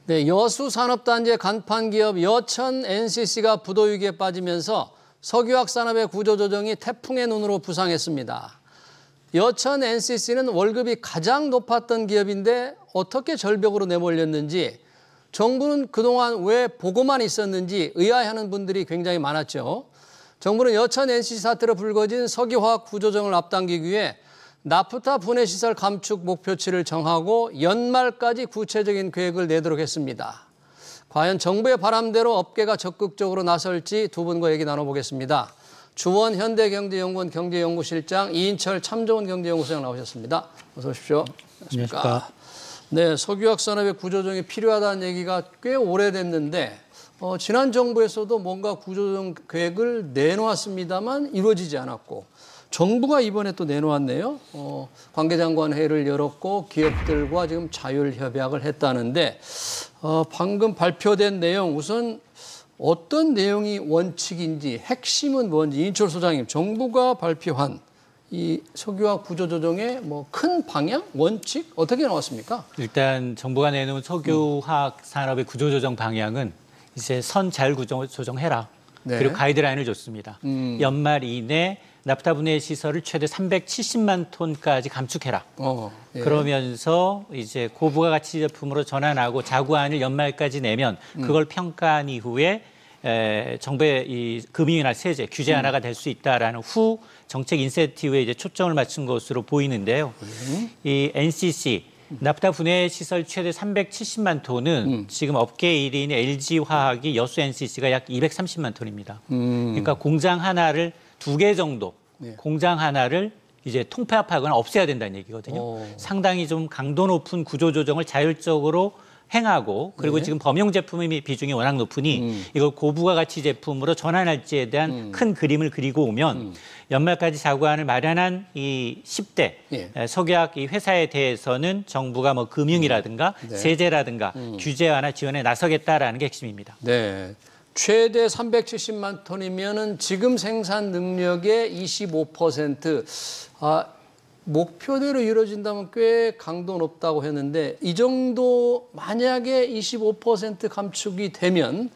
네, 여수 산업단지의 간판 기업 여천 NCC가 부도 위기에 빠지면서 석유화학 산업의 구조조정이 태풍의 눈으로 부상했습니다. 여천 NCC는 월급이 가장 높았던 기업인데 어떻게 절벽으로 내몰렸는지, 정부는 그동안 왜 보고만 있었는지 의아해하는 분들이 굉장히 많았죠. 정부는 여천 NCC 사태로 불거진 석유화학 구조조정을 앞당기기 위해 나프타 분해시설 감축 목표치를 정하고 연말까지 구체적인 계획을 내도록 했습니다. 과연 정부의 바람대로 업계가 적극적으로 나설지 두 분과 얘기 나눠보겠습니다. 주원 현대경제연구원 경제연구실장, 이인철 참좋은 경제연구소장 나오셨습니다. 어서 오십시오. 안녕하십니까. 네, 석유화학 산업의 구조조정이 필요하다는 얘기가 꽤 오래됐는데 지난 정부에서도 뭔가 구조조정 계획을 내놓았습니다만 이루어지지 않았고, 정부가 이번에 또 내놓았네요. 관계장관 회의를 열었고 기업들과 지금 자율협약을 했다는데 방금 발표된 내용, 우선 어떤 내용이 원칙인지, 핵심은 뭔지, 이인철 소장님, 정부가 발표한 이 석유화학 구조조정의 뭐 큰 방향, 원칙 어떻게 나왔습니까? 일단 정부가 내놓은 석유화학 산업의 구조조정 방향은 이제 선 잘 조정해라. 네. 그리고 가이드라인을 줬습니다. 연말 이내 나프타 분해 시설을 최대 370만 톤까지 감축해라. 예. 그러면서 이제 고부가가치 제품으로 전환하고 자구안을 연말까지 내면 그걸 평가한 이후에 정부의 이 금융이나 세제 규제 하나가 될 수 있다라는 후 정책 인센티브에 이제 초점을 맞춘 것으로 보이는데요. 이 NCC 나프타 분해 시설 최대 370만 톤은 지금 업계 1위인 LG화학이 여수 NCC가 약 230만 톤입니다. 그러니까 공장 하나를 2개 정도, 공장 하나를 이제 통폐합하거나 없애야 된다는 얘기거든요. 상당히 좀 강도 높은 구조조정을 자율적으로 행하고, 그리고 지금 범용 제품의 비중이 워낙 높으니 이걸 고부가가치 제품으로 전환할지에 대한 큰 그림을 그리고 오면 연말까지 자구안을 마련한 이 10대 석유화학 이 회사에 대해서는 정부가 뭐 금융이라든가 세제라든가 규제 완화 지원에 나서겠다라는 게 핵심입니다. 네. 최대 370만 톤이면은 지금 생산 능력의 25%, 목표대로 이루어진다면 꽤 강도 높다고 했는데, 이 정도 만약에 25% 감축이 되면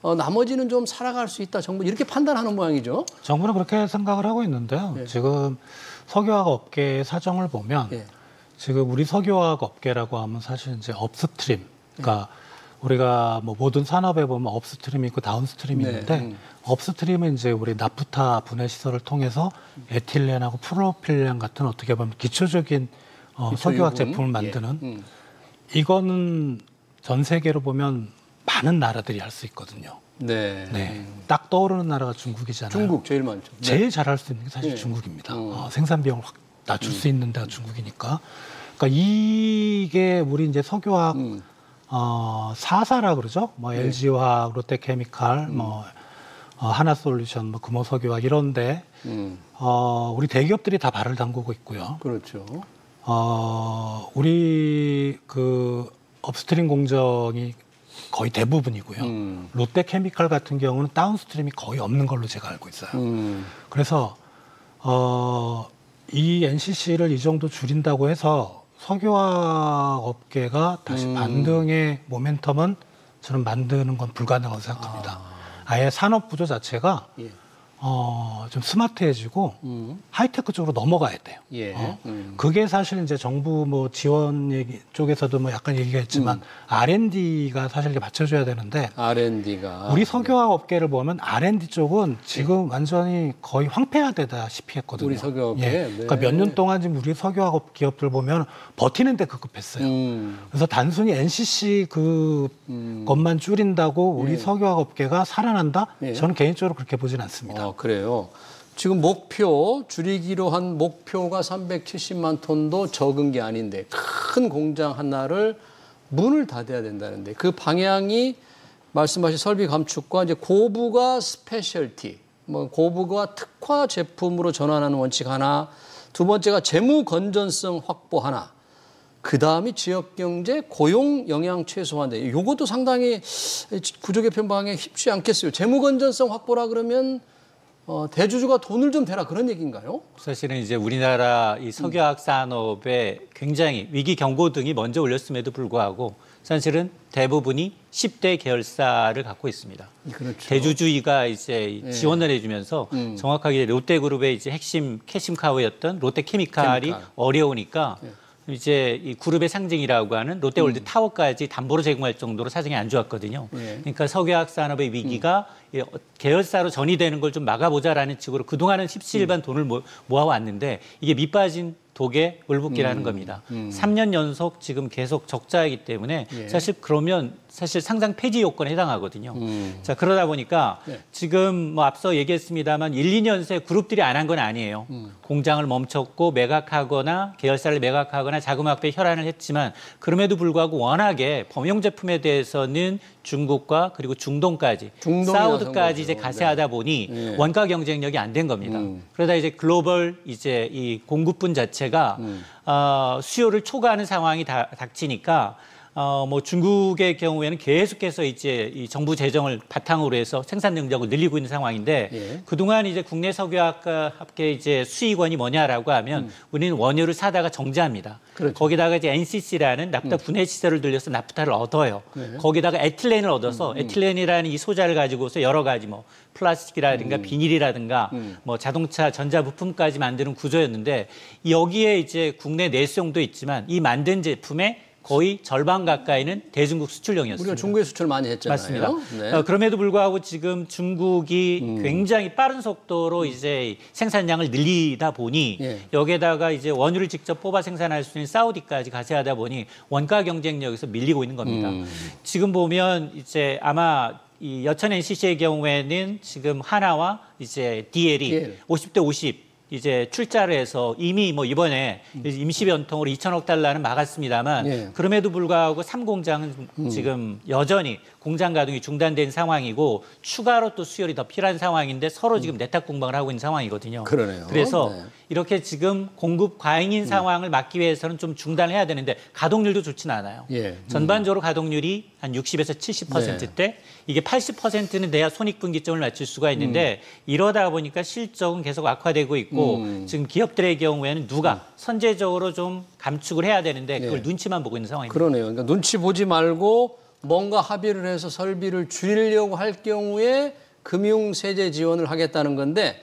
나머지는 좀 살아갈 수 있다, 정부 이렇게 판단하는 모양이죠. 정부는 그렇게 생각을 하고 있는데요. 지금 석유화학 업계의 사정을 보면 지금 우리 석유화학 업계라고 하면 사실 이제 업스트림, 그러니까 우리가 뭐 모든 산업에 보면 업스트림이 있고 다운스트림이 있는데, 업스트림은 이제 우리 나프타 분해 시설을 통해서 에틸렌하고 프로필렌 같은 어떻게 보면 기초적인 석유화학 제품을 만드는, 이거는 전 세계로 보면 많은 나라들이 할 수 있거든요. 네. 딱 떠오르는 나라가 중국이잖아요. 중국 제일 많죠. 제일 잘할 수 있는 게 사실 중국입니다. 생산 비용을 확 낮출 수 있는 데가 중국이니까. 그러니까 이게 우리 이제 석유화학 사사라 그러죠. 뭐 LG화학, 롯데케미칼, 뭐 하나솔루션, 뭐 금호석유화학 이런데 우리 대기업들이 다 발을 담그고 있고요. 그렇죠. 우리 그 업스트림 공정이 거의 대부분이고요. 롯데케미칼 같은 경우는 다운스트림이 거의 없는 걸로 제가 알고 있어요. 그래서 이 NCC를 이 정도 줄인다고 해서 석유화학 업계가 다시 반등의 모멘텀은 저는 만드는 건 불가능하다고 생각합니다. 아예 산업 구조 자체가 좀 스마트해지고 하이테크 쪽으로 넘어가야 돼요. 그게 사실 이제 정부 뭐 지원 얘기 쪽에서도 뭐 약간 얘기가 있지만 R&D가 사실 이게 받쳐줘야 되는데, R&D가 우리 석유화학 업계를 보면 R&D 쪽은 지금 완전히 거의 황폐화되다시피 했거든요. 우리 석유업계. 그러니까 몇 년 동안 지금 우리 석유화학 기업들 보면 버티는데 급급했어요. 그래서 단순히 NCC 것만 줄인다고 우리 석유화학 업계가 살아난다? 저는 개인적으로 그렇게 보진 않습니다. 그래요. 지금 목표, 줄이기로 한 목표가 370만 톤도 적은 게 아닌데, 큰 공장 하나를 문을 닫아야 된다는데, 그 방향이 말씀하신 설비 감축과 이제 고부가 스페셜티, 뭐 고부가 특화 제품으로 전환하는 원칙 하나, 두 번째가 재무 건전성 확보 하나, 그 다음이 지역경제 고용 영향 최소화인데, 이것도 상당히 구조개편 방향에 쉽지 않겠어요. 재무 건전성 확보라 그러면 대주주가 돈을 좀 대라, 그런 얘기인가요? 사실은 이제 우리나라 이 석유화학 산업에 굉장히 위기 경고등이 먼저 울렸음에도 불구하고 사실은 대부분이 10대 계열사를 갖고 있습니다. 그렇죠. 대주주의가 이제 지원을 해주면서 정확하게 롯데그룹의 이제 핵심 캐심카우였던 롯데케미칼이 어려우니까 이제 이 그룹의 상징이라고 하는 롯데월드 타워까지 담보로 제공할 정도로 사정이 안 좋았거든요. 그러니까 석유화학 산업의 위기가 계열사로 전이되는 걸 좀 막아보자라는 식으로 그동안은 십시일반 돈을 모아왔는데 이게 밑빠진 독에 울붓기라는 겁니다. 3년 연속 지금 계속 적자이기 때문에 사실 그러면 사실 상장 폐지 요건에 해당하거든요. 자, 그러다 보니까 지금 뭐 앞서 얘기했습니다만 1, 2년 새 그룹들이 안 한 건 아니에요. 공장을 멈췄고 매각하거나 계열사를 매각하거나 자금 확보에 혈안을 했지만 그럼에도 불구하고 워낙에 범용 제품에 대해서는 중국과 그리고 중동까지 사우드까지 이제 가세하다 보니 원가 경쟁력이 안 된 겁니다. 그러다 이제 글로벌 이제 이 공급분 자체가 수요를 초과하는 상황이 닥치니까 뭐 중국의 경우에는 계속해서 이제 이 정부 재정을 바탕으로 해서 생산 능력을 늘리고 있는 상황인데 그동안 이제 국내 석유화학계 이제 수익원이 뭐냐라고 하면 우리는 원유를 사다가 정제합니다. 그렇죠. 거기다가 이제 NCC라는 납타 분해 시설을 들려서 납타를 얻어요. 거기다가 에틸렌을 얻어서 에틸렌이라는 이 소자를 가지고서 여러 가지 뭐 플라스틱이라든가 비닐이라든가 뭐 자동차 전자 부품까지 만드는 구조였는데 여기에 이제 국내 내수용도 있지만 이 만든 제품에 거의 절반 가까이는 대중국 수출용이었습니다. 우리가 중국에 수출 많이 했잖아요. 맞습니다. 네. 그럼에도 불구하고 지금 중국이 굉장히 빠른 속도로 이제 생산량을 늘리다 보니 여기에다가 이제 원유를 직접 뽑아 생산할 수 있는 사우디까지 가세하다 보니 원가 경쟁력에서 밀리고 있는 겁니다. 지금 보면 이제 아마 이 여천 NCC의 경우에는 지금 하나와 이제 DL이 50대 50 이제 출자를 해서 이미 뭐 이번에 임시 변통으로 2천억 달러는 막았습니다만 그럼에도 불구하고 3공장은 지금 여전히 공장 가동이 중단된 상황이고 추가로 또 수혈이 더 필요한 상황인데 서로 지금 내탁 공방을 하고 있는 상황이거든요. 그러네요. 그래서 이렇게 지금 공급 과잉인 상황을 막기 위해서는 좀 중단을 해야 되는데 가동률도 좋지는 않아요. 전반적으로 가동률이 한 60에서 70%대 이게 80%는 돼야 손익분기점을 맞출 수가 있는데 이러다 보니까 실적은 계속 악화되고 있고 지금 기업들의 경우에는 누가 선제적으로 좀 감축을 해야 되는데 그걸 눈치만 보고 있는 상황입니다. 그러네요. 그러니까 눈치 보지 말고 뭔가 합의를 해서 설비를 줄이려고 할 경우에 금융세제 지원을 하겠다는 건데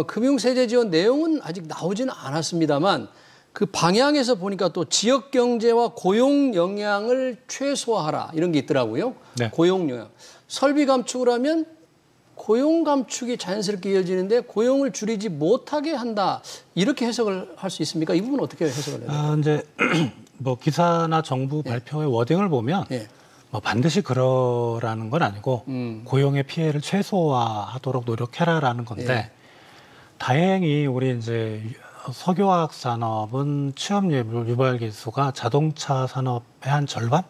금융세제 지원 내용은 아직 나오지는 않았습니다만 그 방향에서 보니까 또 지역 경제와 고용 영향을 최소화하라 이런 게 있더라고요. 고용 영향. 설비 감축을 하면 고용 감축이 자연스럽게 이어지는데 고용을 줄이지 못하게 한다. 이렇게 해석을 할 수 있습니까? 이 부분 어떻게 해석을 해야 돼요? 이제 뭐 기사나 정부 발표의 워딩을 보면 뭐 반드시 그러라는 건 아니고 고용의 피해를 최소화하도록 노력해라라는 건데 다행히 우리 이제 석유화학 산업은 취업률 유발 기수가 자동차 산업의 한 절반?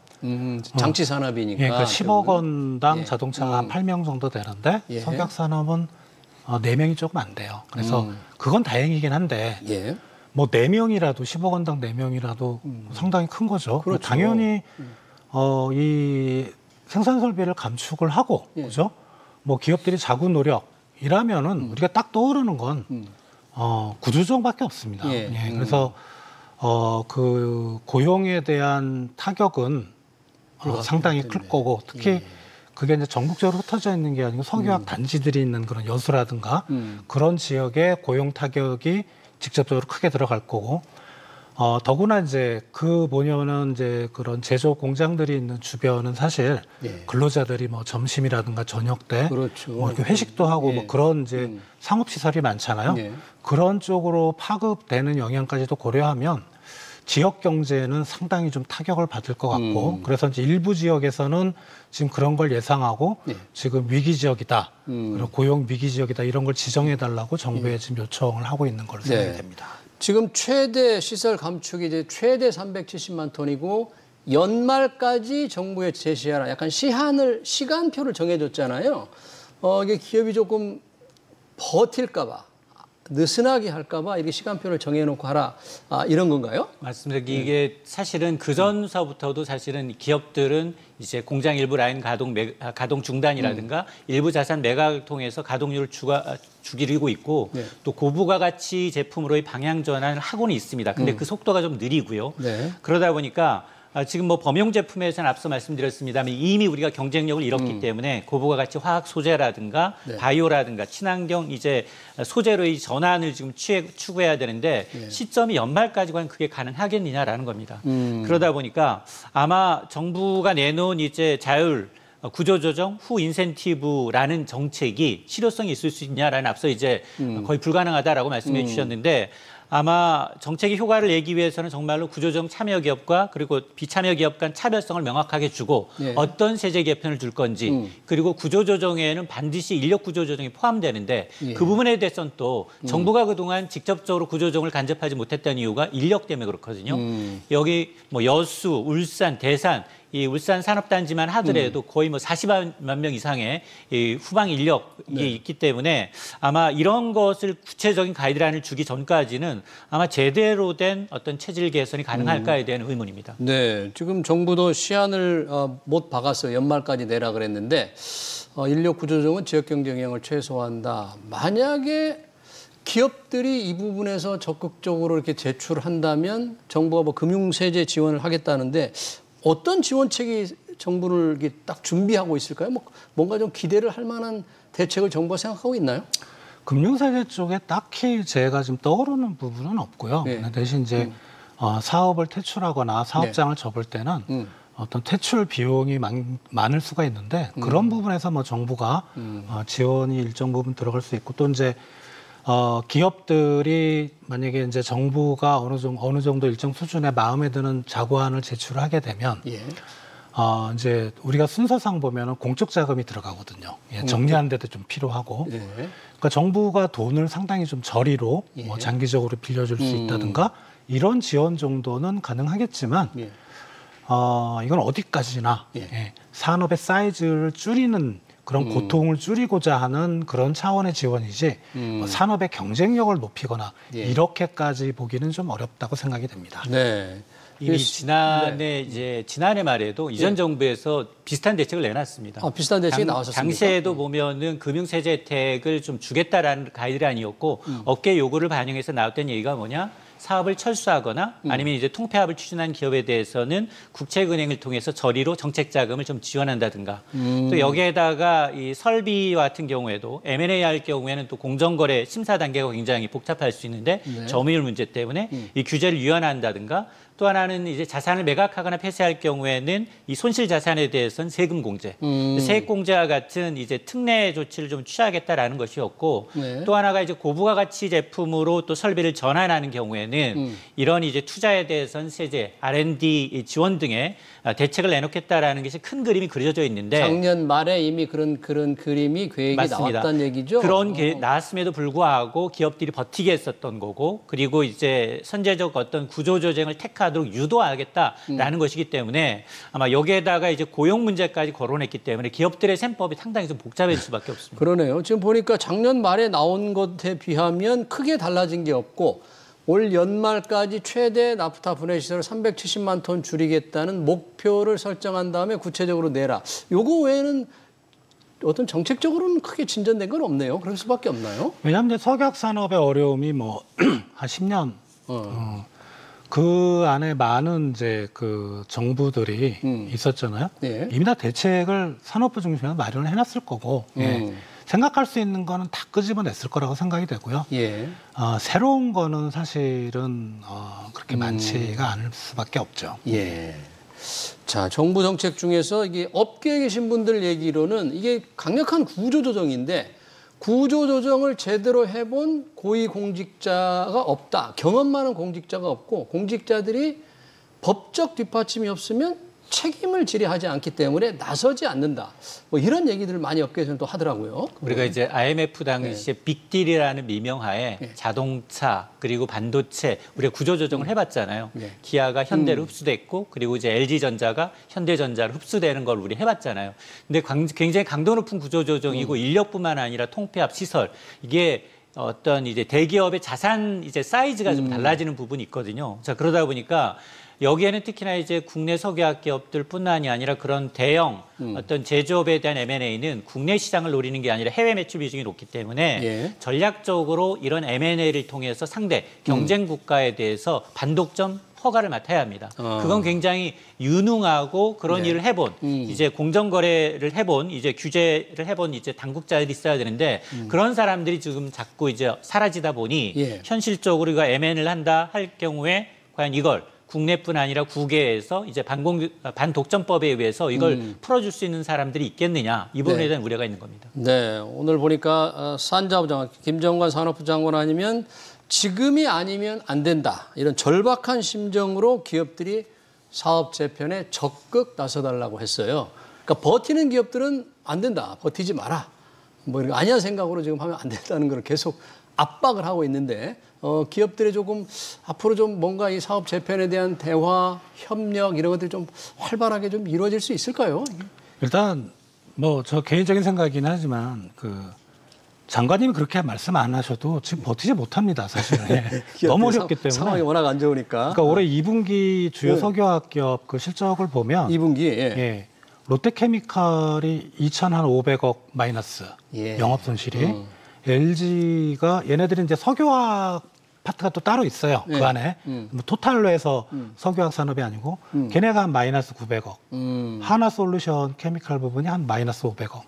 장치 산업이니까. 그러니까 10억 원당 자동차가 한 8명 정도 되는데 석유화학 산업은 4명이 조금 안 돼요. 그래서 그건 다행이긴 한데 뭐 4명이라도 10억 원당 4명이라도 상당히 큰 거죠. 그렇죠. 당연히 이 생산 설비를 감축을 하고 그죠? 뭐 기업들이 자구 노력이라면은 우리가 딱 떠오르는 건 구조조정밖에 없습니다. 그래서 그 고용에 대한 타격은 상당히 클 거고 특히 그게 이제 전국적으로 흩어져 있는 게 아니고 석유화학 단지들이 있는 그런 여수라든가 그런 지역에 고용 타격이 직접적으로 크게 들어갈 거고 더구나 이제 그 뭐냐면은 이제 그런 제조 공장들이 있는 주변은 사실 근로자들이 뭐 점심이라든가 저녁 때 뭐 이렇게 회식도 하고 뭐 그런 이제 상업 시설이 많잖아요. 그런 쪽으로 파급되는 영향까지도 고려하면 지역 경제는 상당히 좀 타격을 받을 것 같고 그래서 이제 일부 지역에서는 지금 그런 걸 예상하고 지금 위기 지역이다, 그리고 고용 위기 지역이다 이런 걸 지정해 달라고 정부에 지금 요청을 하고 있는 걸로 생각이 됩니다. 지금 최대 시설 감축이 이제 최대 370만 톤이고 연말까지 정부에 제시하라. 약간 시간표를 정해줬잖아요. 이게 기업이 조금 버틸까봐. 느슨하게 할까봐 이렇게 시간표를 정해놓고 하라 이런 건가요? 맞습니다. 이게 사실은 그 전서부터도 사실은 기업들은 이제 공장 일부 라인 가동 중단이라든가 일부 자산 매각을 통해서 가동률을 줄이고 있고 또 고부가 가치 제품으로의 방향 전환을 하고는 있습니다. 근데 그 속도가 좀 느리고요. 그러다 보니까 지금 뭐 범용 제품에서는 앞서 말씀드렸습니다만 이미 우리가 경쟁력을 잃었기 때문에 고부가 가치 화학 소재라든가 네. 바이오라든가 친환경 이제 소재로의 전환을 지금 추구해야 되는데 시점이 연말까지 과연 그게 가능하겠느냐라는 겁니다. 그러다 보니까 아마 정부가 내놓은 이제 자율 구조조정 후 인센티브라는 정책이 실효성이 있을 수 있냐라는 앞서 이제 거의 불가능하다라고 말씀해 주셨는데 아마 정책의 효과를 내기 위해서는 정말로 구조조정 참여 기업과 그리고 비참여 기업 간 차별성을 명확하게 주고 예. 어떤 세제 개편을 줄 건지 그리고 구조조정에는 반드시 인력 구조조정이 포함되는데 예. 그 부분에 대해서는 또 정부가 그동안 직접적으로 구조조정을 간접하지 못했던 이유가 인력 때문에 그렇거든요. 여기 뭐 여수, 울산, 대산 이 울산 산업단지만 하더라도 거의 뭐 40만 명 이상의 이 후방 인력이 있기 때문에 아마 이런 것을 구체적인 가이드라인을 주기 전까지는 아마 제대로 된 어떤 체질 개선이 가능할까에 대한 의문입니다. 네, 지금 정부도 시한을 못 박았어요. 연말까지 내라 그랬는데 인력 구조조정은 지역 경쟁력을 최소화한다. 만약에 기업들이 이 부분에서 적극적으로 이렇게 제출한다면 정부가 뭐 금융세제 지원을 하겠다는데 어떤 지원책이 정부를 이렇게 딱 준비하고 있을까요? 뭐 뭔가 좀 기대를 할 만한 대책을 정부가 생각하고 있나요? 금융세제 쪽에 딱히 제가 지금 떠오르는 부분은 없고요. 네. 대신 이제 사업을 퇴출하거나 사업장을 접을 때는 어떤 퇴출 비용이 많을 수가 있는데 그런 부분에서 뭐 정부가 지원이 일정 부분 들어갈 수 있고 또 이제 기업들이 만약에 이제 정부가 어느 정도 일정 수준의 마음에 드는 자구안을 제출하게 되면 예. 이제 우리가 순서상 보면은 공적 자금이 들어가거든요. 예, 정리하는 데도 좀 필요하고. 예. 그러니까 정부가 돈을 상당히 좀 저리로 예. 뭐 장기적으로 빌려줄 수 있다든가 이런 지원 정도는 가능하겠지만 예. 이건 어디까지나 예. 예, 산업의 사이즈를 줄이는 그런 고통을 줄이고자 하는 그런 차원의 지원이지 뭐 산업의 경쟁력을 높이거나 예. 이렇게까지 보기는 좀 어렵다고 생각이 됩니다. 네. 이미 지난해 말에도 이전 정부에서 비슷한 대책을 내놨습니다. 비슷한 대책이 나왔었습니까? 당시에도 보면은 금융세제 혜택을 좀 주겠다라는 가이드라인이었고 업계 요구를 반영해서 나왔던 얘기가 뭐냐? 사업을 철수하거나 아니면 이제 통폐합을 추진한 기업에 대해서는 국책은행을 통해서 저리로 정책 자금을 좀 지원한다든가 또 여기에다가 이 설비 같은 경우에도 M&A 할 경우에는 또 공정거래 심사 단계가 굉장히 복잡할 수 있는데 네. 점유율 문제 때문에 이 규제를 유연한다든가 또 하나는 이제 자산을 매각하거나 폐쇄할 경우에는 이 손실 자산에 대해서는 세금 공제, 세액 공제와 같은 이제 특례 조치를 좀 취하겠다라는 것이었고 네. 또 하나가 이제 고부가 가치 제품으로 또 설비를 전환하는 경우에는 이런 이제 투자에 대해서는 세제, R&D 지원 등의 대책을 내놓겠다라는 것이 큰 그림이 그려져 있는데 작년 말에 이미 그런 그림이 계획이 맞습니다. 나왔다는 얘기죠. 그런 게 나왔음에도 불구하고 기업들이 버티게 했었던 거고 그리고 이제 선제적 어떤 구조조정을 택하도록 유도하겠다라는 것이기 때문에 아마 여기에다가 이제 고용 문제까지 거론했기 때문에 기업들의 셈법이 상당히 좀 복잡해질 수밖에 없습니다. 그러네요. 지금 보니까 작년 말에 나온 것에 비하면 크게 달라진 게 없고 올 연말까지 최대 나프타 분해 시설을 370만 톤 줄이겠다는 목표를 설정한 다음에 구체적으로 내라. 요거 외에는 어떤 정책적으로는 크게 진전된 건 없네요. 그럴 수밖에 없나요? 왜냐하면 이제 석약 산업의 어려움이 뭐 한 10년 그 안에 많은 이제 그 정부들이 있었잖아요. 네. 이미 다 대책을 산업부 중심으로 마련을 해놨을 거고 예. 생각할 수 있는 거는 다 끄집어냈을 거라고 생각이 되고요. 예. 새로운 거는 사실은 그렇게 많지가 않을 수밖에 없죠. 예. 자, 정부 정책 중에서 이게 업계에 계신 분들 얘기로는 이게 강력한 구조조정인데 구조조정을 제대로 해본 고위공직자가 없다. 경험 많은 공직자가 없고 공직자들이 법적 뒷받침이 없으면 책임을 지려하지 않기 때문에 나서지 않는다. 뭐 이런 얘기들을 많이 업계에서는 또 하더라고요. 우리가 이제 IMF 당시에 빅딜이라는 미명하에 자동차 그리고 반도체 우리가 구조조정을 해봤잖아요. 기아가 현대로 흡수됐고 그리고 이제 LG전자가 현대전자로 흡수되는 걸 우리 해봤잖아요. 근데 굉장히 강도 높은 구조조정이고 인력뿐만 아니라 통폐합 시설 이게 어떤 이제 대기업의 자산 이제 사이즈가 좀 달라지는 부분이 있거든요. 자 그러다 보니까 여기에는 특히나 이제 국내 석유화학 기업들뿐만이 아니라 그런 대형 어떤 제조업에 대한 M&A는 국내 시장을 노리는 게 아니라 해외 매출 비중이 높기 때문에 전략적으로 이런 M&A를 통해서 상대 경쟁 국가에 대해서 반독점 허가를 맡아야 합니다. 그건 굉장히 유능하고 그런 일을 해본 이제 공정거래를 해본 이제 규제를 해본 이제 당국자들이 있어야 되는데 그런 사람들이 지금 자꾸 이제 사라지다 보니 현실적으로 우리가 M&A를 한다 할 경우에 과연 이걸 국내뿐 아니라 국외에서 이제 반독점법에 의해서 이걸 풀어줄 수 있는 사람들이 있겠느냐 이 부분에 대한 우려가 있는 겁니다. 네, 오늘 보니까 산자부 장관, 김정관 산업부 장관 아니면 지금이 아니면 안 된다 이런 절박한 심정으로 기업들이 사업 재편에 적극 나서달라고 했어요. 그러니까 버티는 기업들은 안 된다, 버티지 마라, 뭐 이런 아니야 생각으로 지금 하면 안 된다는 걸 계속 압박을 하고 있는데 기업들이 조금 앞으로 좀 뭔가 이 사업 재편에 대한 대화, 협력 이런 것들이 좀 활발하게 좀 이루어질 수 있을까요? 일단 뭐 저 개인적인 생각이긴 하지만 장관님이 그렇게 말씀 안 하셔도 지금 버티지 못합니다, 사실은. 너무 어렵기 때문에. 상황이 워낙 안 좋으니까. 그러니까 올해 2분기 주요 석유화학 기업 그 실적을 보면 2분기 롯데케미칼이 2,500억 마이너스 영업 손실이 LG가 얘네들이 이제 석유화학 파트가 또 따로 있어요. 그 안에 뭐 토탈로 해서 석유화학 산업이 아니고 걔네가 한 마이너스 900억, 하나솔루션 케미칼 부분이 한 마이너스 500억.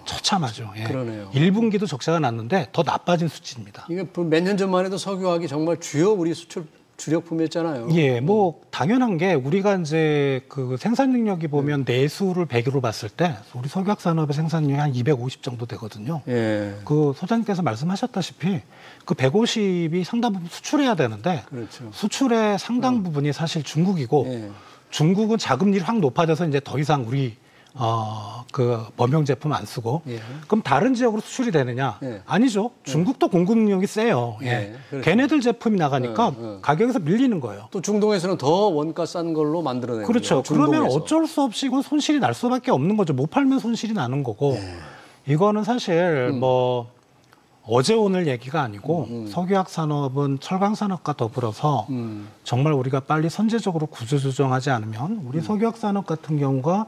처참하죠. 그러네요. 1분기도 적자가 났는데 더 나빠진 수치입니다. 이게 몇 년 전만 해도 석유화학이 정말 주요 우리 수출 주력품이었잖아요. 뭐 당연한 게 우리가 이제 그 생산 능력이 보면 내수를 100으로 봤을 때 우리 석유화학 산업의 생산 능력이 한 250 정도 되거든요. 그 소장님께서 말씀하셨다시피 그 150이 상당 부분 수출해야 되는데 수출의 상당 부분이 사실 중국이고 중국은 자금률이 확 높아져서 이제 더 이상 우리 그 범용 제품 안 쓰고 그럼 다른 지역으로 수출이 되느냐? 아니죠. 중국도 공급 능력이 세요. 그렇죠. 걔네들 제품이 나가니까 가격에서 밀리는 거예요. 또 중동에서는 더 원가 싼 걸로 만들어내는 그렇죠. 그러면 어쩔 수 없이 이건 손실이 날 수밖에 없는 거죠. 못 팔면 손실이 나는 거고 이거는 사실 뭐 어제 오늘 얘기가 아니고 석유화학 산업은 철강 산업과 더불어서 정말 우리가 빨리 선제적으로 구조조정하지 않으면 우리 석유화학 산업 같은 경우가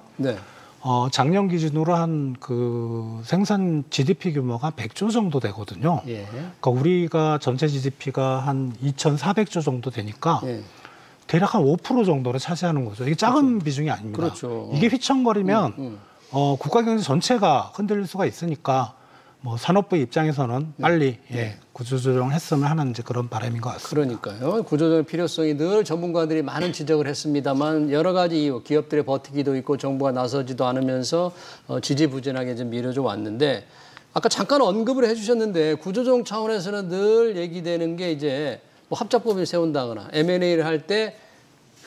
작년 기준으로 한 그 생산 GDP 규모가 100조 정도 되거든요. 그러니까 우리가 전체 GDP가 한 2,400조 정도 되니까 대략 한 5% 정도를 차지하는 거죠. 이게 작은 비중이 아닙니다. 이게 휘청거리면 국가 경제 전체가 흔들릴 수가 있으니까 뭐 산업부 입장에서는 빨리 구조조정을 했으면 하는 이제 그런 바람인 것 같습니다. 그러니까요. 구조조정의 필요성이 늘 전문가들이 많은 지적을 했습니다만 여러 가지 이유, 기업들의 버티기도 있고 정부가 나서지도 않으면서 지지부진하게 좀 미뤄져 왔는데 아까 잠깐 언급을 해주셨는데 구조조정 차원에서는 늘 얘기되는 게 이제 뭐 합작법을 세운다거나 M&A를 할 때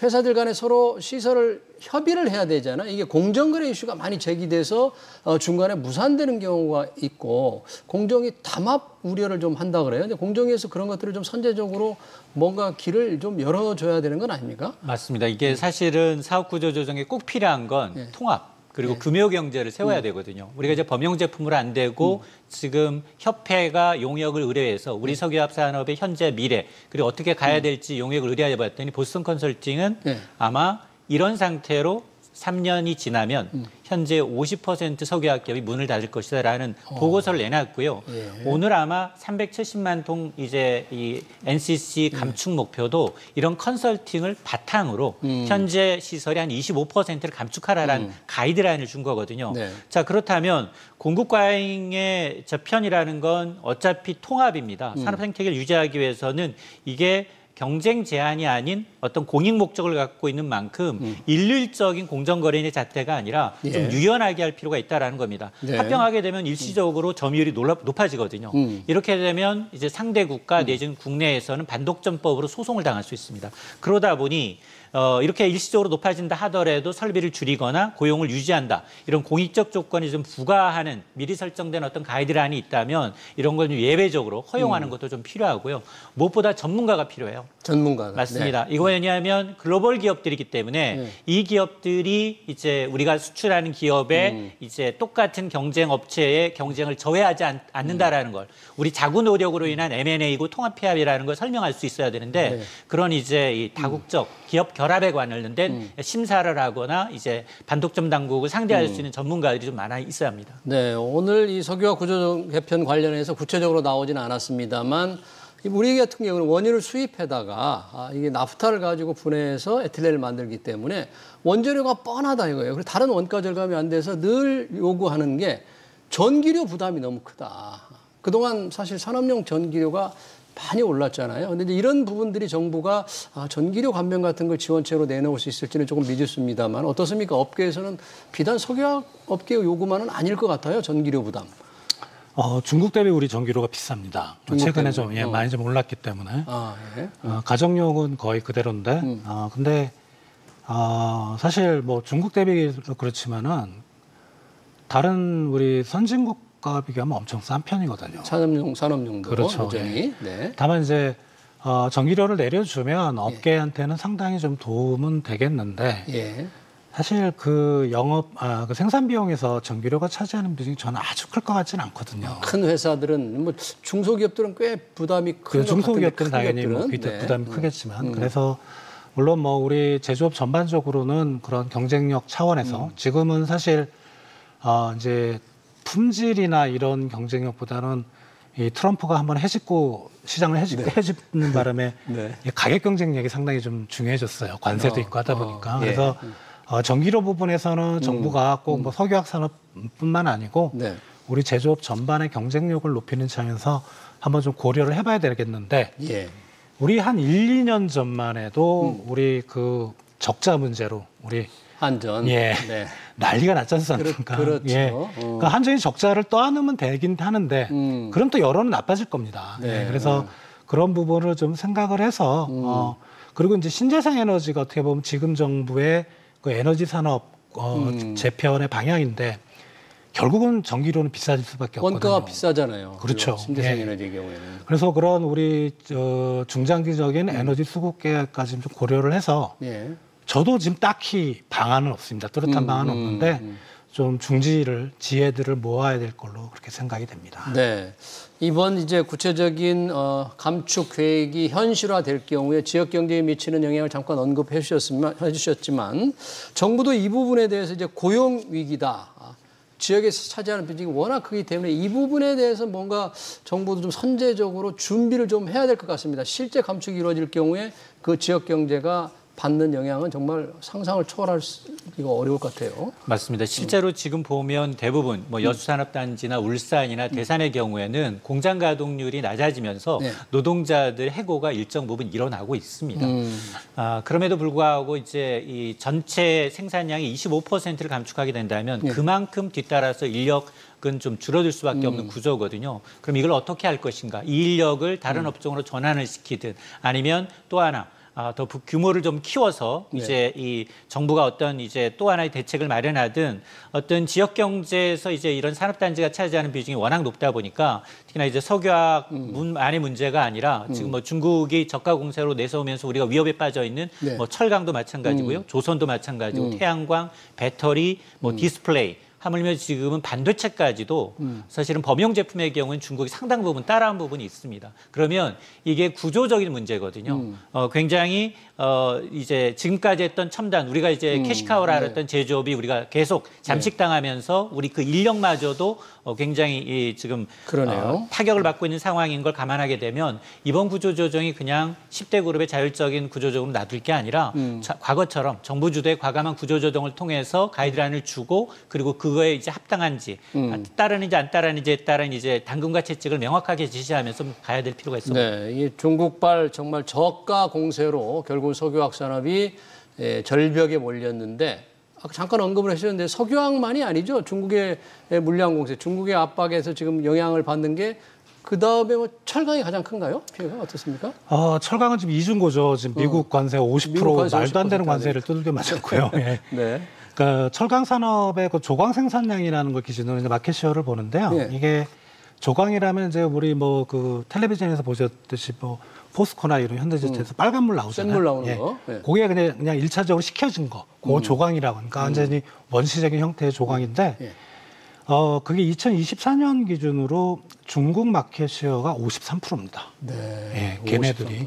회사들 간에 서로 시설을 협의를 해야 되잖아요. 이게 공정거래 이슈가 많이 제기돼서 중간에 무산되는 경우가 있고 공정이 담합 우려를 좀 한다 그래요. 근데 공정위에서 그런 것들을 좀 선제적으로 뭔가 길을 좀 열어줘야 되는 건 아닙니까? 맞습니다. 이게 사실은 사업구조조정에 꼭 필요한 건 통합. 그리고 금요경제를 세워야 되거든요. 우리가 이제 범용 제품으로 안 되고 지금 협회가 용역을 의뢰해서 우리 석유화학 산업의 현재 미래 그리고 어떻게 가야 될지 용역을 의뢰해 봤더니 보스턴 컨설팅은 아마 이런 상태로 3년이 지나면 현재 50% 석유화학 기업이 문을 닫을 것이다라는 보고서를 내놨고요. 오늘 아마 370만 통 이제 이 NCC 감축 목표도 이런 컨설팅을 바탕으로 현재 시설이 한 25%를 감축하라라는 가이드라인을 준 거거든요. 자, 그렇다면 공급 과잉의 저편이라는 건 어차피 통합입니다. 산업 생태계를 유지하기 위해서는 이게 경쟁 제한이 아닌 어떤 공익 목적을 갖고 있는 만큼 일률적인 공정거래의 잣대가 아니라 좀 유연하게 할 필요가 있다는 겁니다. 합병하게 되면 일시적으로 점유율이 높아지거든요. 이렇게 되면 이제 상대 국가 내지는 국내에서는 반독점법으로 소송을 당할 수 있습니다. 그러다 보니 이렇게 일시적으로 높아진다 하더라도 설비를 줄이거나 고용을 유지한다. 이런 공익적 조건이 좀 부과하는 미리 설정된 어떤 가이드라인이 있다면 이런 걸 좀 예외적으로 허용하는 것도 좀 필요하고요. 무엇보다 전문가가 필요해요. 전문가가. 맞습니다. 이거 왜냐하면 글로벌 기업들이기 때문에 이 기업들이 이제 우리가 수출하는 기업에 이제 똑같은 경쟁 업체의 경쟁을 저해하지 않는다라는 걸 우리 자구 노력으로 인한 M&A고 통합 협의라는 걸 설명할 수 있어야 되는데 그런 이제 이 다국적 기업 결합에 관련된 심사를 하거나 이제 반독점 당국을 상대할 수 있는 전문가들이 좀 많아 있어야 합니다. 네, 오늘 이 석유화 구조조정 개편 관련해서 구체적으로 나오지는 않았습니다만 우리 같은 경우는 원유를 수입해다가 이게 나프타를 가지고 분해해서 에틸렌을 만들기 때문에 원재료가 뻔하다 이거예요. 그리고 다른 원가 절감이 안 돼서 늘 요구하는 게 전기료 부담이 너무 크다. 그동안 사실 산업용 전기료가 많이 올랐잖아요. 근데 이제 이런 부분들이 정부가 전기료 감면 같은 걸 지원책으로 내놓을 수 있을지는 조금 미지수입니다만 어떻습니까? 업계에서는 비단 석유화학 업계 요구만은 아닐 것 같아요. 전기료 부담. 중국 대비 우리 전기료가 비쌉니다. 최근에 좀 많이 좀 올랐기 때문에 가정용은 거의 그대로인데 근데 사실 뭐 중국 대비도 그렇지만은 다른 우리 선진국과 비교하면 엄청 싼 편이거든요. 산업용도 그렇죠. 여전히. 네. 다만 이제 전기료를 내려주면 업계한테는 상당히 좀 도움은 되겠는데 사실 그 그 생산 비용에서 전기료가 차지하는 비중이 저는 아주 클 것 같지는 않거든요. 큰 회사들은 뭐 중소기업들은 꽤 부담이 큰 중소기업들은 당연히 뭐 부담이 크겠지만 그래서 물론 뭐 우리 제조업 전반적으로는 그런 경쟁력 차원에서 지금은 사실 이제 품질이나 이런 경쟁력보다는 이 트럼프가 한번 시장을 해집는 바람에 가격 경쟁력이 상당히 좀 중요해졌어요. 관세도 있고 하다 보니까. 그래서 전기료 부분에서는 정부가 꼭 뭐 석유화학 산업뿐만 아니고 우리 제조업 전반의 경쟁력을 높이는 차원에서 한번 좀 고려를 해봐야 되겠는데 우리 한 1, 2년 전만 해도 우리 그 적자 문제로 우리 한전 난리가 났지 않습니까? 그렇죠. 그러니까 한전이 적자를 떠안으면 되긴 하는데 그럼 또 여론은 나빠질 겁니다. 그래서 그런 부분을 좀 생각을 해서 그리고 이제 신재생 에너지가 어떻게 보면 지금 정부의 그 에너지 산업 재편의 방향인데 결국은 전기료는 비싸질 수밖에 없거든요. 원가가 비싸잖아요. 그렇죠. 신재생 에너지의 경우에는. 그래서 그런 우리 중장기적인 에너지 수급계까지 좀 고려를 해서 저도 지금 딱히 방안은 없습니다. 뚜렷한 방안은 없는데 좀 지혜들을 모아야 될 걸로 그렇게 생각이 됩니다. 네. 이번 이제 구체적인 감축 계획이 현실화될 경우에 지역 경제에 미치는 영향을 잠깐 언급해 주셨지만 정부도 이 부분에 대해서 이제 고용 위기다. 지역에서 차지하는 비중이 워낙 크기 때문에 이 부분에 대해서 뭔가 정부도 좀 선제적으로 준비를 좀 해야 될 것 같습니다. 실제 감축이 이루어질 경우에 그 지역 경제가 받는 영향은 정말 상상을 초월하기가 어려울 것 같아요. 맞습니다. 실제로 지금 보면 대부분 뭐 여수산업단지나 울산이나 대산의 경우에는 공장 가동률이 낮아지면서 노동자들 해고가 일정 부분 일어나고 있습니다. 그럼에도 불구하고 이제 이 전체 생산량의 25%를 감축하게 된다면 그만큼 뒤따라서 인력은 좀 줄어들 수밖에 없는 구조거든요. 그럼 이걸 어떻게 할 것인가? 이 인력을 다른 업종으로 전환을 시키든 아니면 또 하나 더 규모를 좀 키워서 이제 이 정부가 어떤 이제 또 하나의 대책을 마련하든 어떤 지역 경제에서 이제 이런 산업단지가 차지하는 비중이 워낙 높다 보니까 특히나 이제 석유화학 안의 문제가 아니라 지금 뭐 중국이 저가 공세로 내세우면서 우리가 위협에 빠져 있는 뭐 철강도 마찬가지고요, 조선도 마찬가지고 태양광, 배터리, 뭐 디스플레이. 하물며 지금은 반도체까지도 사실은 범용 제품의 경우는 중국이 상당 부분 따라한 부분이 있습니다. 그러면 이게 구조적인 문제거든요. 굉장히 이제 지금까지 했던 첨단 우리가 이제 캐시카우라 알았던 제조업이 우리가 계속 잠식당하면서 우리 그 인력마저도 굉장히 지금 타격을 받고 있는 상황인 걸 감안하게 되면 이번 구조조정이 그냥 10대 그룹의 자율적인 구조조정으로 놔둘 게 아니라 과거처럼 정부 주도의 과감한 구조조정을 통해서 가이드라인을 주고 그리고 그거에 이제 합당한지 따르는지 안 따르는지에 따른 이제 당근과 채찍을 명확하게 지시하면서 가야 될 필요가 있습니다. 네, 이게 중국발 정말 저가 공세로 결국 석유화학 산업이 절벽에 몰렸는데 아까 잠깐 언급을 하셨는데 석유화학만이 아니죠. 중국의 물량 공세, 중국의 압박에서 지금 영향을 받는 게 그다음에 뭐 철강이 가장 큰가요? 피해가 어떻습니까? 철강은 지금 이중고죠. 지금 미국 관세 50% 말도 안 되는 관세를 두들겨 맞았고요. 그러니까 철강 산업의 그 조광 생산량이라는 걸 기준으로 이제 마켓시어를 보는데요. 이게 조광이라면 이제 우리 뭐 그 텔레비전에서 보셨듯이 뭐 포스코나 이런 현대제철에서 빨간물 나오잖아요. 센물 나오는 거. 그게 그냥 1차적으로 식혀진 거. 그 조광이라고. 그러니까 완전히 원시적인 형태의 조광인데 그게 2024년 기준으로 중국 마켓시어가 53%입니다. 걔네들이.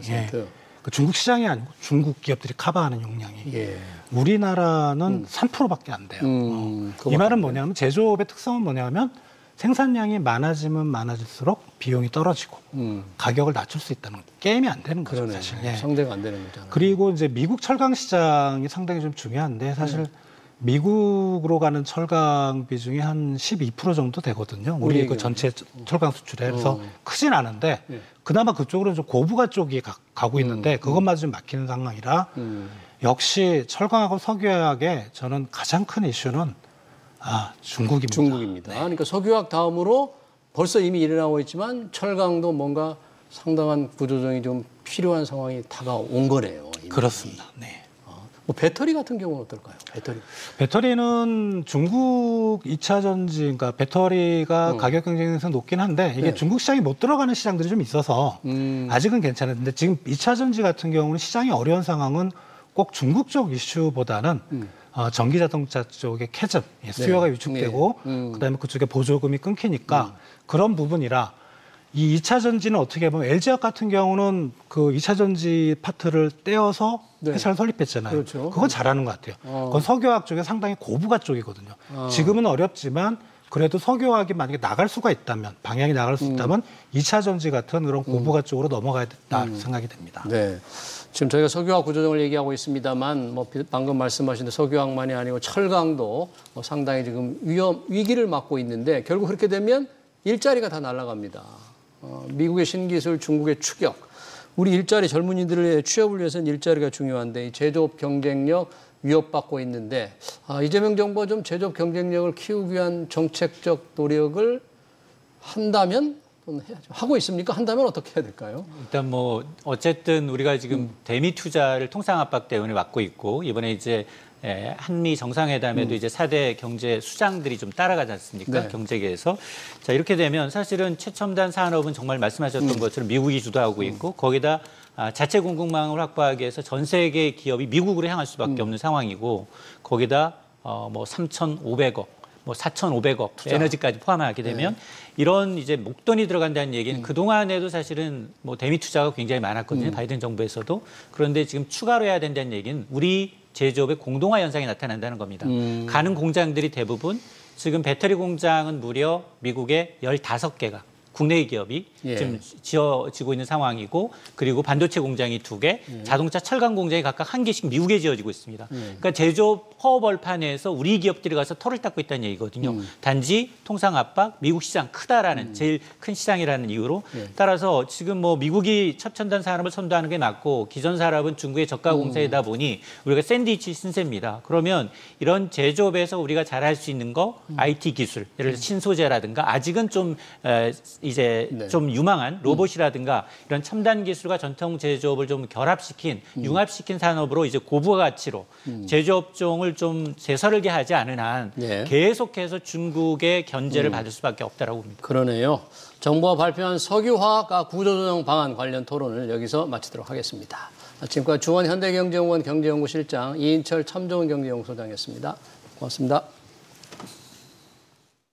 그 중국 시장이 아니고 중국 기업들이 커버하는 용량이. 우리나라는 3%밖에 안 돼요. 이 말은 뭐냐면 제조업의 특성은 뭐냐면 생산량이 많아지면 많아질수록 비용이 떨어지고 가격을 낮출 수 있다는 게임이 안 되는 거죠. 그러네. 사실. 예. 상대가 안 되는 거잖아요. 그리고 이제 미국 철강 시장이 상당히 좀 중요한데 사실 미국으로 가는 철강 비중이 한 12% 정도 되거든요. 우리 그 전체 철강 수출에. 그래서 크진 않은데 그나마 그쪽으로는 좀 고부가 쪽이 가고 있는데 그것마저 좀 막히는 상황이라 역시 철강하고 석유화학의 저는 가장 큰 이슈는 중국입니다. 중국입니다. 네. 그러니까 석유화학 다음으로 벌써 이미 일어나고 있지만 철강도 뭔가 상당한 구조조정이 좀 필요한 상황이 다가온 거네요. 이미. 그렇습니다. 네. 뭐 배터리 같은 경우는 어떨까요? 배터리는 중국 2차 전지, 그러니까 배터리가 가격 경쟁에서 높긴 한데 이게 중국 시장이 못 들어가는 시장들이 좀 있어서 아직은 괜찮은데 지금 2차 전지 같은 경우는 시장이 어려운 상황은 꼭 중국 쪽 이슈보다는 전기 자동차 쪽의 캐즘, 수요가 위축되고 그다음에 그쪽에 보조금이 끊기니까 그런 부분이라 이 2차 전지는 어떻게 보면 LG화학 같은 경우는 그 2차 전지 파트를 떼어서 회사를 설립했잖아요. 그렇죠. 그건 잘하는 것 같아요. 그건 석유화학 쪽에 상당히 고부가 쪽이거든요. 지금은 어렵지만 그래도 석유화학이 만약에 나갈 수가 있다면, 방향이 나갈 수 있다면 2차 전지 같은 그런 고부가 쪽으로 넘어가야 된다 생각이 됩니다. 네. 지금 저희가 석유화학 구조조정을 얘기하고 있습니다만 뭐 방금 말씀하신 석유화학만이 아니고 철강도 상당히 지금 위기를 맞고 있는데 결국 그렇게 되면 일자리가 다 날아갑니다. 미국의 신기술, 중국의 추격. 우리 일자리 젊은이들의 취업을 위해서는 일자리가 중요한데 이 제조업 경쟁력 위협받고 있는데 이재명 정부가 좀 제조업 경쟁력을 키우기 위한 정책적 노력을 한다면 하고 있습니까? 한다면 어떻게 해야 될까요? 일단 뭐 어쨌든 우리가 지금 대미 투자를 통상 압박 때문에 막고 있고 이번에 이제 한미 정상회담에도 이제 4대 경제 수장들이 좀 따라가지 않습니까? 네. 경제계에서. 자, 이렇게 되면 사실은 최첨단 산업은 정말 말씀하셨던 것처럼 미국이 주도하고 있고 거기다 자체 공급망을 확보하기 위해서 전 세계 기업이 미국으로 향할 수밖에 없는 상황이고 거기다 뭐 3,500억, 뭐 4,500억 에너지까지 포함하게 되면 이런 이제 목돈이 들어간다는 얘기는 그동안에도 사실은 뭐 대미 투자가 굉장히 많았거든요. 바이든 정부에서도. 그런데 지금 추가로 해야 된다는 얘기는 우리 제조업의 공동화 현상이 나타난다는 겁니다. 가는 공장들이 대부분 지금 배터리 공장은 무려 미국의 15개가 국내 기업이 지금 지어지고 있는 상황이고 그리고 반도체 공장이 2개, 자동차 철강 공장이 각각 1개씩 미국에 지어지고 있습니다. 그러니까 제조업 허벌판에서 우리 기업들이 가서 털을 닦고 있다는 얘기거든요. 단지 통상 압박, 미국 시장 크다라는 제일 큰 시장이라는 이유로 따라서 지금 뭐 미국이 첨단 산업을 선도하는 게 맞고 기존 산업은 중국의 저가 공세이다 보니 우리가 샌드위치 신세입니다. 그러면 이런 제조업에서 우리가 잘할 수 있는 거 IT 기술, 예를 들어 신소재라든가 아직은 좀 이제 좀 유망한 로봇이라든가 이런 첨단 기술과 전통 제조업을 좀 결합시킨 융합시킨 산업으로 이제 고부가 가치로 제조업종을 좀 재설계 하지 않은 한 계속해서 중국의 견제를 받을 수밖에 없다라고 봅니다. 그러네요. 정부가 발표한 석유화학 구조조정 방안 관련 토론을 여기서 마치도록 하겠습니다. 지금까지 주원 현대경제연구원 경제연구실장 이인철 참좋은 경제연구소장이었습니다. 고맙습니다.